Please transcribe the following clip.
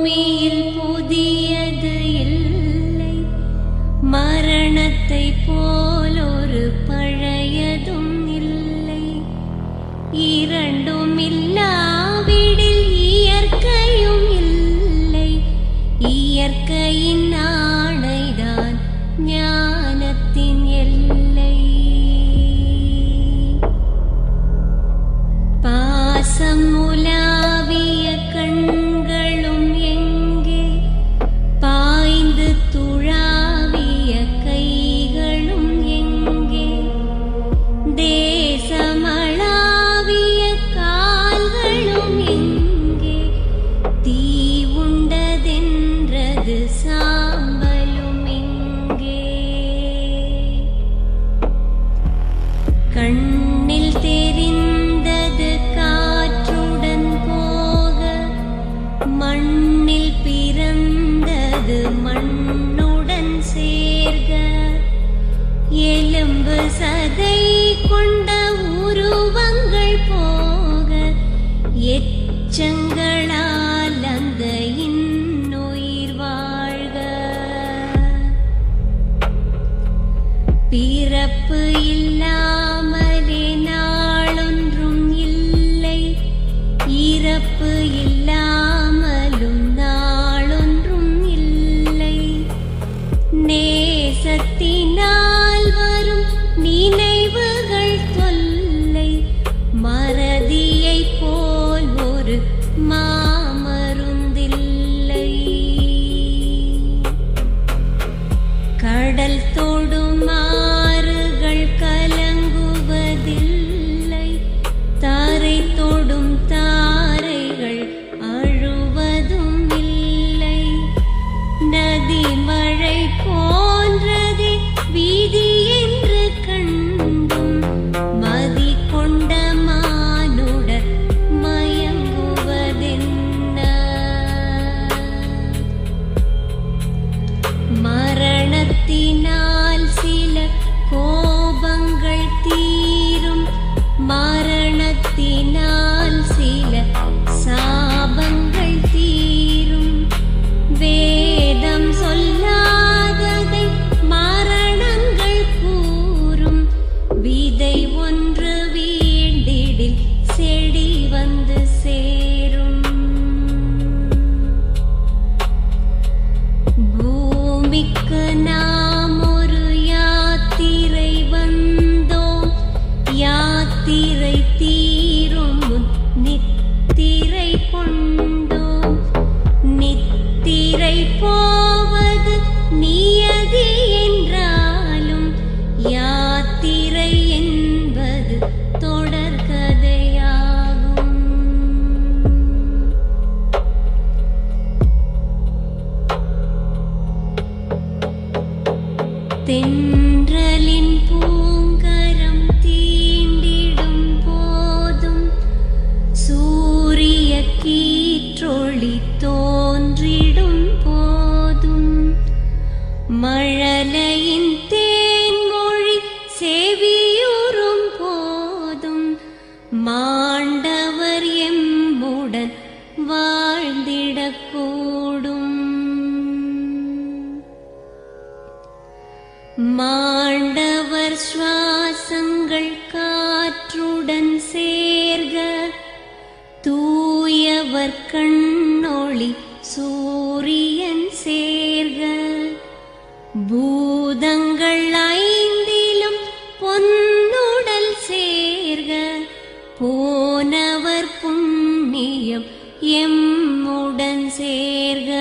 பூமியில் புதியது இல்லை, மரணத்தை போல் ஒரு பழையதும் இல்லை. இரண்டும் இல்லாவிடில் இயற்கையும் இல்லை, இயற்கையின் ஆணைதான் ஞானத்தின் எல்லை. பாசம் உலாவிய கண்களும் எங்கே, பாய்ந்து துழாவிய கைகளும் எங்கே, தேசமளாவிய கால்களும் எங்கே, தீ உண்டதென்றது சாம்பலும் எங்கே. கண்ணில் தெரிந்தது காற்றுடன் போக, மண்ணில் பிறந்தது மண்ணுடன் சேர்க. எலும்பு சதை கொண்ட உருவங்கள் போக, எச்சங்களால் அந்த இன்னுயிர் வாழ்க. பிறப்பு இல்லாமலே நாளொன்றும் இல்லை, இறப்பு இல்லாமலும் நாளொன்றும் இல்லை. நேசத்தினால் வரும் நினைவுகள் தொல்லை, மறதியை போல் ஒரு மாமருந்தில்லை. கடல் தொடும் ஆறுகள் கலங்குவதில்லை, தாரை தொடும் தாரைகள் அழுவதும் இல்லை. நதி மழை போன்றதே வீதி என்று கண்டும், மதி கொண்ட மானுடர் மயங்குவதென்ன. மரணத்தினால் சில கோபங்கள் தீரும், மரணத்தினால் சில சாபங்கள் தீரும். வேதம் சொல்லாததை மரணங்கள் கூறும், விதை ஒன்று வீண்டிடில் செடி வந்து சேரும். பூமிக்கு நாம் ஒரு யாத்திரை வந்தோம், யாத்திரை தீரும் முன் நித்திரை கொண்டோம். நித்திரை போவது நியதி என்றாலும், யாத்திரை என்பது தொடர்கதையாகும். தென்றலின் பூங்கரம் தீண்டிடும் போதும், சூரிய கீற்றொளி தோன்றிடும் போதும், மழலையின் தேன்மொழி செவியுறும் போதும், மாண்டவர் எம்முடன் வாழ்ந்திடக்கூடும். மாண்டவர் சுவாசங்கள் காற்றுடன் சேர்க, தூயவர் கண்ணொளி சூரியன் சேர்க. பூதங்கள் ஐந்திலும் பொன்னுடல் சேர்க, போனவர் புண்ணியம் எம்முடன் சேர்க.